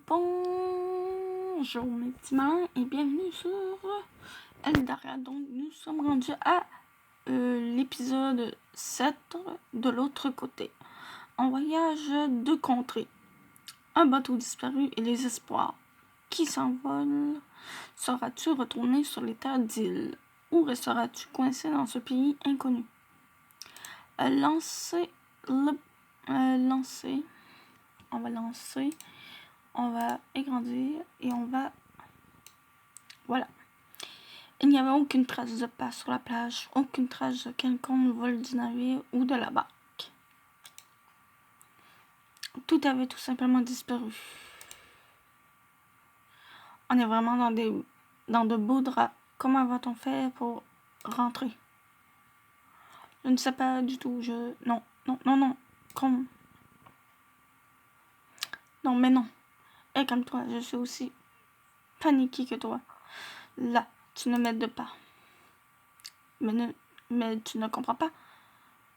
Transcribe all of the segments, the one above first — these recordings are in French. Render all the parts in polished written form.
Bonjour mes petits malins et bienvenue sur Eldaria. Donc nous sommes rendus à l'épisode 7 de l'autre côté. En voyage de contrée. Un bateau disparu et les espoirs qui s'envolent. Seras-tu retourné sur les terres d'île ou resteras-tu coincé dans ce pays inconnu? Lancer. On va lancer. On va agrandir et on va... Voilà. Il n'y avait aucune trace de pas sur la plage, aucune trace de quelconque vol du navire ou de la barque. Tout avait tout simplement disparu. On est vraiment dans de beaux draps. Comment va-t-on faire pour rentrer? Je ne sais pas du tout. Non. Comme... Non, mais non. Et comme toi, je suis aussi paniquée que toi. Là, tu ne m'aides pas. Mais tu ne comprends pas.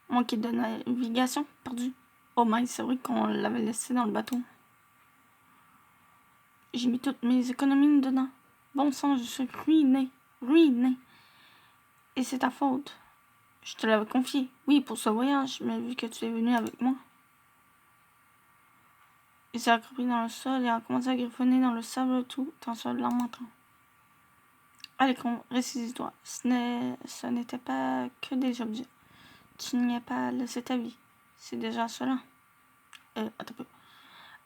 Mon kit de navigation perdu. Oh my, c'est vrai qu'on l'avait laissé dans le bateau. J'ai mis toutes mes économies dedans. Bon sang, je suis ruinée. Et c'est ta faute. Je te l'avais confié. Oui, pour ce voyage, mais vu que tu es venu avec moi. Il s'est accroupi dans le sol et a commencé à griffonner dans le sable tout en se lamentant. Allez, ressaisis-toi. Ce n'était pas que des objets. Tu n'y as pas laissé ta vie. C'est déjà cela. Attends un peu.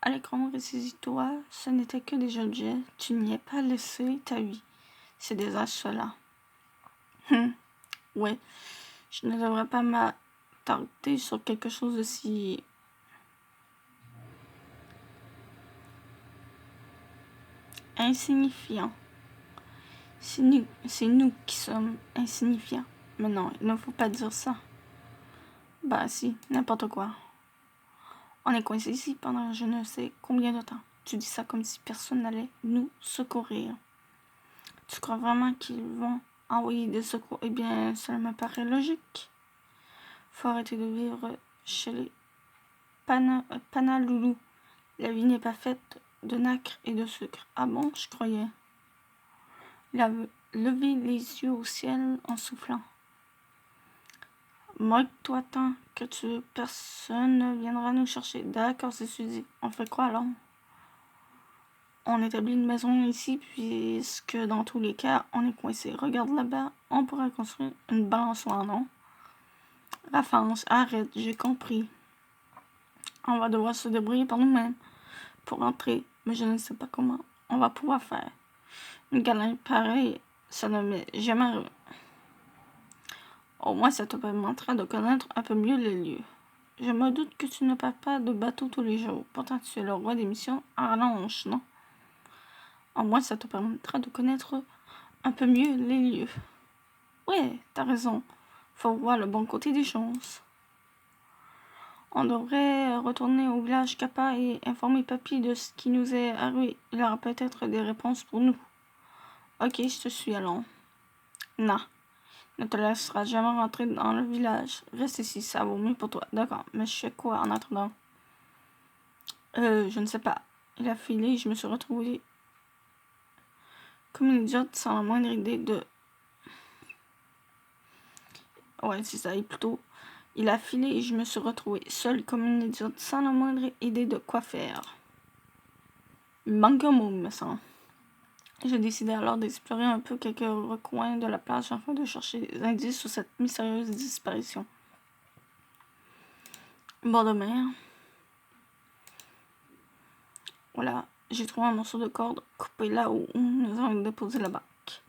Allez, ressaisis-toi. Ce n'était que des objets. Tu n'y as pas laissé ta vie. C'est déjà cela. Ouais. Je ne devrais pas m'attarder sur quelque chose de si... insignifiant. C'est nous qui sommes insignifiants. Mais non, il ne faut pas dire ça. Bah si, n'importe quoi. On est coincé ici pendant je ne sais combien de temps. Tu dis ça comme si personne n'allait nous secourir. Tu crois vraiment qu'ils vont envoyer des secours? Eh bien, cela me paraît logique. Faut arrêter de vivre chez les Panaloulou. La vie n'est pas faite de nacre et de sucre. Ah bon, je croyais. Il a levé les yeux au ciel en soufflant. Moque-toi tant que personne ne viendra nous chercher. D'accord, c'est suffisant. On fait quoi alors? On établit une maison ici puisque dans tous les cas, on est coincé. Regarde là-bas, on pourrait construire une balançoire, non? Rafance, arrête, j'ai compris. On va devoir se débrouiller par nous-mêmes pour entrer, mais je ne sais pas comment on va pouvoir faire. Une galère pareille, ça ne m'est jamais arrivé. Au moins, ça te permettra de connaître un peu mieux les lieux. Je me doute que tu ne pars pas de bateau tous les jours. Pourtant, tu es le roi des missions à rallonge, non? Au moins, ça te permettra de connaître un peu mieux les lieux. Ouais, t'as raison. Faut voir le bon côté des choses. On devrait retourner au village Kappa et informer Papy de ce qui nous est arrivé. Il aura peut-être des réponses pour nous. Ok, je te suis, allons. Non. Ne te laissera jamais rentrer dans le village. Reste ici, ça vaut mieux pour toi. D'accord, mais je fais quoi en attendant? Je ne sais pas. Il a filé et je me suis retrouvée comme une idiote sans la moindre idée de... Ouais, c'est ça, et plutôt... Il a filé et je me suis retrouvée seule comme une idiote sans la moindre idée de quoi faire. Il manque un mot, me semble. J'ai décidé alors d'explorer un peu quelques recoins de la plage afin de chercher des indices sur cette mystérieuse disparition. Bord de mer. Voilà, j'ai trouvé un morceau de corde coupé là où nous avons déposé la barque.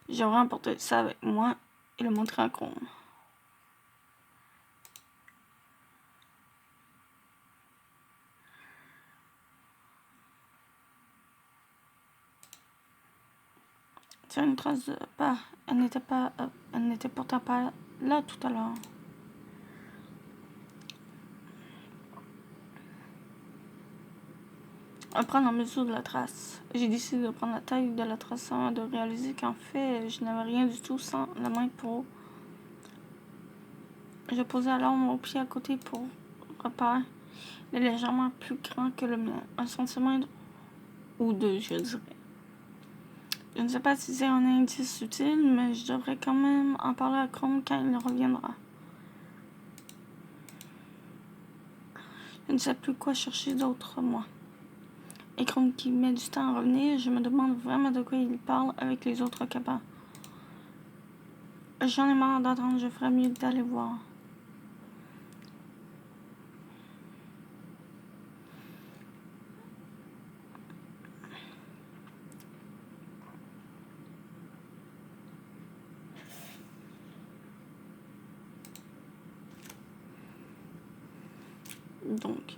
J'aurais emporté ça avec moi et le montrer à Chrome. Tiens, une trace de pas. Elle n'était pourtant pas là tout à l'heure. À prendre la mesure de la trace. J'ai décidé de prendre la taille de la trace sans de réaliser qu'en fait, je n'avais rien du tout sans la main pour... Je posais alors mon pied à côté pour repérer. Il est légèrement plus grand que le mien, 1 centimètre ou 2, je dirais. Je ne sais pas si c'est un indice utile, mais je devrais quand même en parler à Chrome quand il reviendra. Je ne sais plus quoi chercher d'autre, moi. Et Chrome qui met du temps à revenir, je me demande vraiment de quoi il parle avec les autres capables. J'en ai marre d'entendre, je ferais mieux d'aller voir. Donc,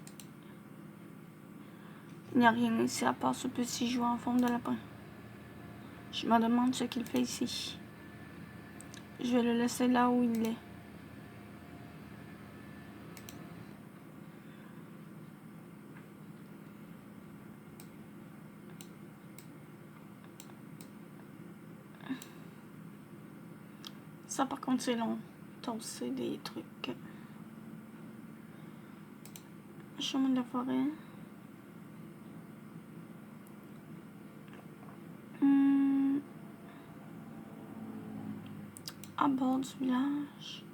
il n'y a rien ici à part ce petit jouet en forme de lapin. Je me demande ce qu'il fait ici. Je vais le laisser là où il est. Ça, par contre, c'est long. Torser des trucs. Chemin de la forêt. À bord du village.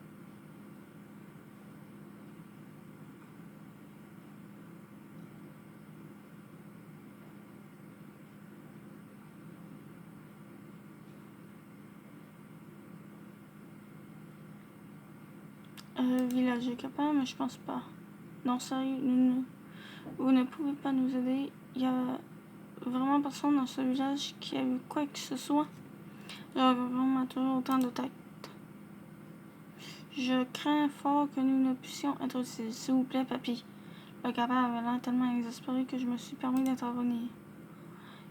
Village capable, mais je pense pas. Non, sérieux, vous ne pouvez pas nous aider. Il y a vraiment personne dans ce village qui a vu quoi que ce soit. J'aurais vraiment toujours autant de tact. Je crains fort que nous ne puissions être utiles. S'il vous plaît, papy. Le capable avait l'air tellement exaspéré que je me suis permis d'intervenir.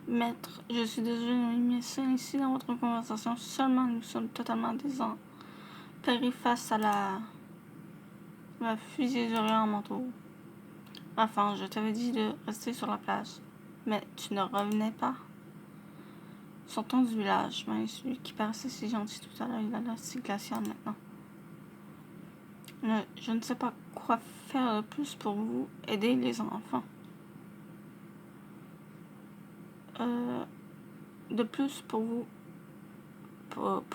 Maître, je suis désolé de m'immiscer ainsi dans votre conversation. Seulement, nous sommes totalement désespérés face à la fusillerie en manteau. Enfin, je t'avais dit de rester sur la plage. Mais tu ne revenais pas. Sortons du village. Mais celui qui paraissait si gentil tout à l'heure, il a l'air si glacial maintenant. Je ne sais pas quoi faire de plus pour vous aider les enfants. De plus pour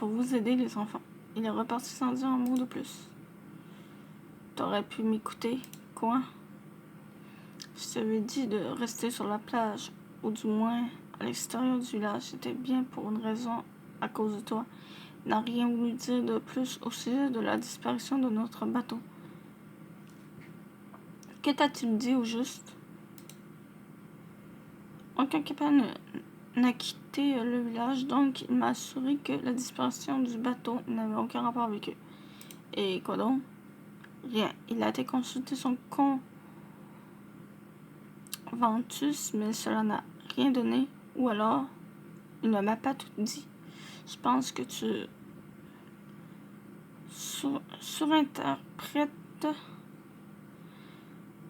vous aider les enfants. Il est reparti sans dire un mot de plus. T'aurais pu m'écouter, quoi? Je t'avais dit de rester sur la plage, ou du moins à l'extérieur du village. C'était bien pour une raison à cause de toi. Il n'a rien voulu dire de plus au sujet de la disparition de notre bateau. Que t'a-t-il dit au juste? Aucun capitaine n'a quitté le village, donc il m'a assuré que la disparition du bateau n'avait aucun rapport avec eux. Et quoi donc? Rien. Il a été consulté son conventus, mais cela n'a rien donné. Ou alors, il ne m'a pas tout dit. Je pense que tu surinterprètes.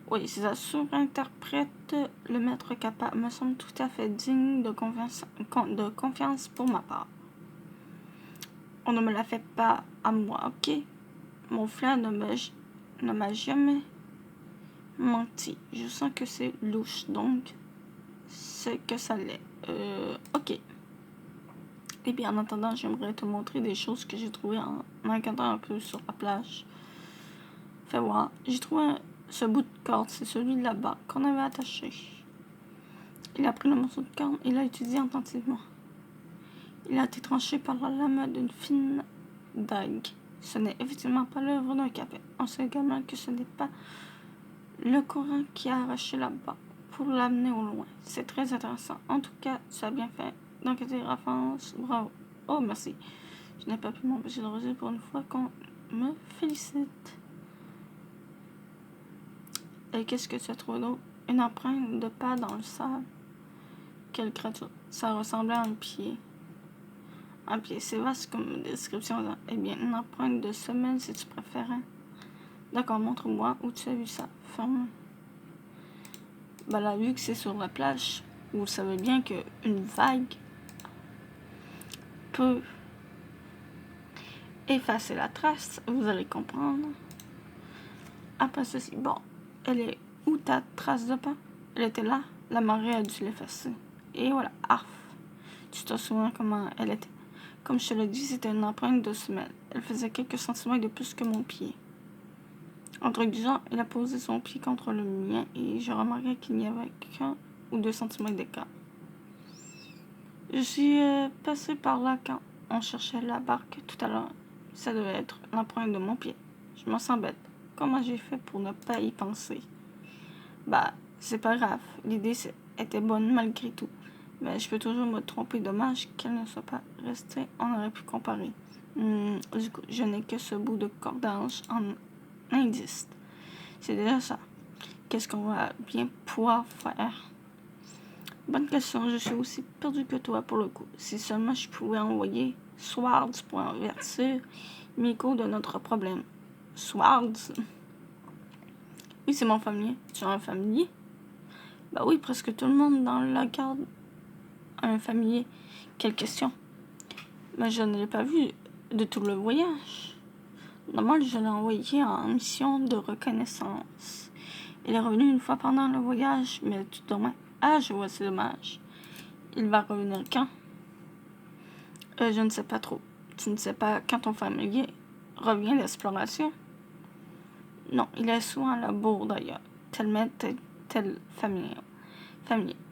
Oui, c'est ça. Surinterprète le maître capable. Me semble tout à fait digne de confiance pour ma part. On ne me la fait pas à moi, ok? Mon frère ne m'a jamais menti. Je sens que c'est louche, donc c'est que ça l'est. Ok. Et bien, en attendant, j'aimerais te montrer des choses que j'ai trouvées en regardant un peu sur la plage. Fais voir. J'ai trouvé ce bout de corde. C'est celui de là-bas qu'on avait attaché. Il a pris le morceau de corde et l'a étudié attentivement. Il a été tranché par la lame d'une fine dague. Ce n'est effectivement pas l'œuvre d'un capet. On sait également que ce n'est pas le courant qui a arraché là-bas pour l'amener au loin. C'est très intéressant. En tout cas, tu as bien fait d'enquêter, RafFrance. Bravo. Oh, merci. Je n'ai pas pu m'empêcher de rejeter pour une fois qu'on me félicite. Et qu'est-ce que tu as trouvé d'autre? Une empreinte de pas dans le sable. Quelle créature? Ça ressemblait à un pied. Un pied, c'est vaste comme description. Eh bien, une empreinte de semelle si tu préférais. D'accord, montre-moi où tu as vu ça. Ferme. Ben là, vu que c'est sur la plage, vous savez bien qu'une vague peut effacer la trace, vous allez comprendre. Après ceci, bon, elle est Où ta trace de pas? Elle était là, la marée a dû l'effacer. Et voilà, arf. Tu te souviens comment elle était? Comme je te l'ai dit, c'était une empreinte de semelle. Elle faisait quelques centimètres de plus que mon pied. Entre guillemets, il a posé son pied contre le mien et je remarquai qu'il n'y avait qu'un ou 2 centimètres d'écart. Je suis passé par là quand on cherchait la barque tout à l'heure. Ça devait être l'empreinte de mon pied. Je me sens bête. Comment j'ai fait pour ne pas y penser? Bah, c'est pas grave. L'idée était bonne malgré tout. Mais je peux toujours me tromper. Dommage qu'elle ne soit pas restée. On aurait pu comparer. Du coup, je n'ai que ce bout de cordage en indice. C'est déjà ça. Qu'est-ce qu'on va bien pouvoir faire? Bonne question. Je suis aussi perdu que toi pour le coup. Si seulement je pouvais envoyer Swords pour avertir Miko de notre problème. Swords? Oui, c'est mon familier. Tu as un familier? Bah oui, presque tout le monde dans la garde a un familier. Quelle question? Mais je ne l'ai pas vu de tout le voyage. Normalement, je l'ai envoyé en mission de reconnaissance. Il est revenu une fois pendant le voyage, mais tout dommage. Ah, je vois, c'est dommage. Il va revenir quand? Je ne sais pas trop. Tu ne sais pas quand ton familier revient d'exploration? Non, il est souvent à la bourre d'ailleurs. Tellement tel familier.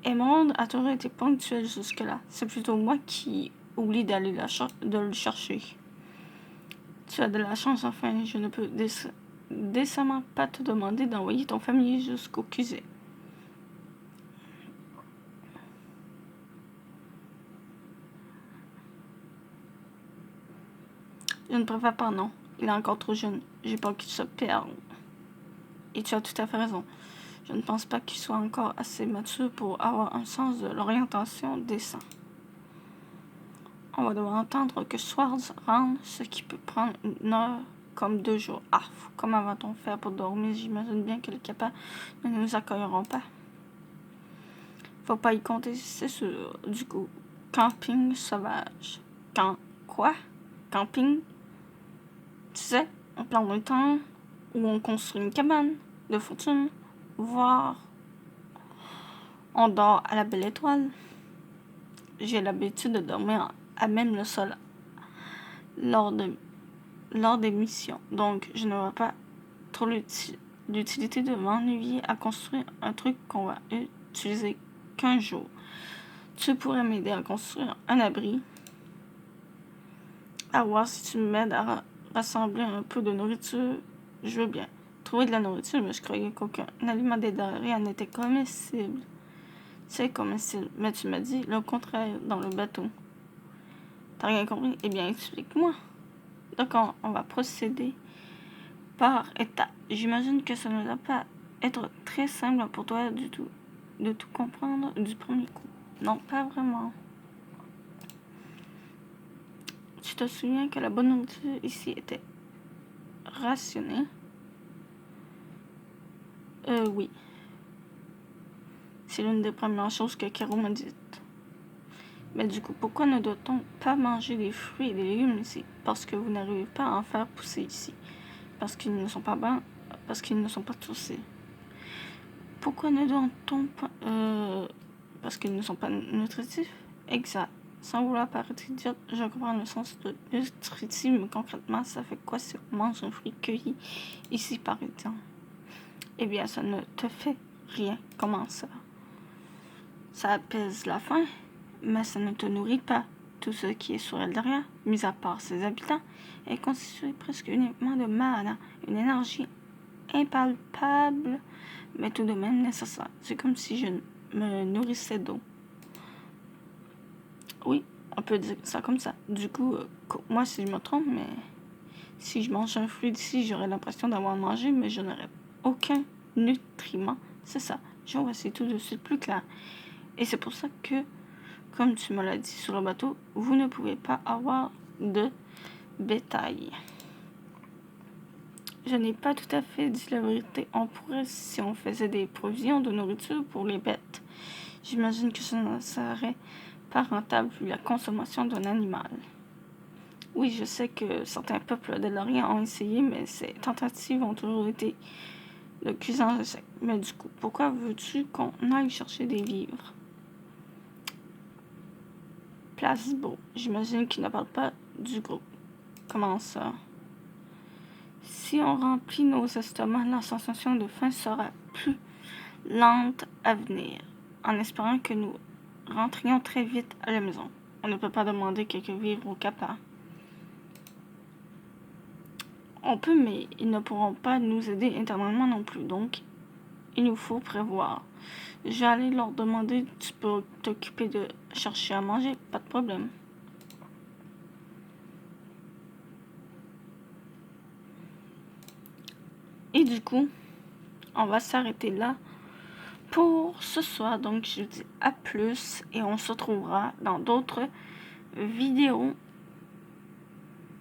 Emerald a toujours été ponctuel jusque-là. C'est plutôt moi qui oublie d'aller de le chercher. Tu as de la chance, enfin, je ne peux décemment pas te demander d'envoyer ton familier jusqu'au QG. Je ne préfère pas, non. Il est encore trop jeune. J'ai peur qu'il se perde. Et tu as tout à fait raison. Je ne pense pas qu'il soit encore assez mature pour avoir un sens de l'orientation décent. On va devoir entendre que Swords rentre, ce qui peut prendre 1 heure comme 2 jours. Ah, comment va-t-on faire pour dormir? J'imagine bien que les capas ne nous accueilleront pas. Faut pas y compter, c'est sûr. Du coup, camping sauvage. Quoi? Camping? Tu sais, on plante un temps où on construit une cabane de fortune, voire on dort à la belle étoile. J'ai l'habitude de dormir à même le sol lors des missions, donc je ne vois pas trop l'utilité de m'ennuyer à construire un truc qu'on va utiliser qu'un jour. Tu pourrais m'aider à construire un abri, à voir si tu m'aides à rassembler un peu de nourriture. Je veux bien trouver de la nourriture, mais je croyais qu'aucun aliment des denrées n'était comestible. C'est comestible, mais tu m'as dit le contraire dans le bateau. T'as rien compris? Eh bien, explique-moi. Donc, on va procéder par étapes. J'imagine que ça ne doit pas être très simple pour toi du tout, de tout comprendre du premier coup. Non, pas vraiment. Tu te souviens que la bonne nourriture ici était rationnée? Oui. C'est l'une des premières choses que Caro m'a dites. Mais du coup, pourquoi ne doit-on pas manger des fruits et des légumes ici? Parce que vous n'arrivez pas à en faire pousser ici. Parce qu'ils ne sont pas bons, parce qu'ils ne sont pas toussés. Pourquoi ne doit-on pas... parce qu'ils ne sont pas nutritifs? Exact. Sans vouloir paraître idiote, je comprends le sens de nutritif, mais concrètement, ça fait quoi si on mange un fruit cueilli ici, par exemple? Eh bien, ça ne te fait rien. Comment ça? Ça apaise la faim, mais ça ne te nourrit pas. Tout ce qui est sur elle derrière, mis à part ses habitants, est constitué presque uniquement de mana, une énergie impalpable, mais tout de même nécessaire. C'est comme si je me nourrissais d'eau. Oui, on peut dire ça comme ça. Du coup, moi, si je me trompe, mais si je mange un fruit d'ici, j'aurais l'impression d'avoir mangé, mais je n'aurais aucun nutriment. C'est ça. Je vois, c'est tout de suite plus clair. Et c'est pour ça que, comme tu me l'as dit sur le bateau, vous ne pouvez pas avoir de bétail. Je n'ai pas tout à fait dit la vérité. On pourrait si on faisait des provisions de nourriture pour les bêtes. J'imagine que ça ne serait pas rentable vu la consommation d'un animal. Oui, je sais que certains peuples de l'Orient ont essayé, mais ces tentatives ont toujours été de cuisine, je sais. Mais du coup, pourquoi veux-tu qu'on aille chercher des vivres? Placebo. J'imagine qu'il ne parle pas du groupe. Comment ça? Si on remplit nos estomacs, la sensation de faim sera plus lente à venir, en espérant que nous rentrions très vite à la maison. On ne peut pas demander quelques vivres au Kappa. On peut, mais ils ne pourront pas nous aider intérieurement non plus, donc il nous faut prévoir. Je vais aller leur demander, tu peux t'occuper de chercher à manger, pas de problème. Et du coup, on va s'arrêter là pour ce soir. Donc, je vous dis à plus et on se retrouvera dans d'autres vidéos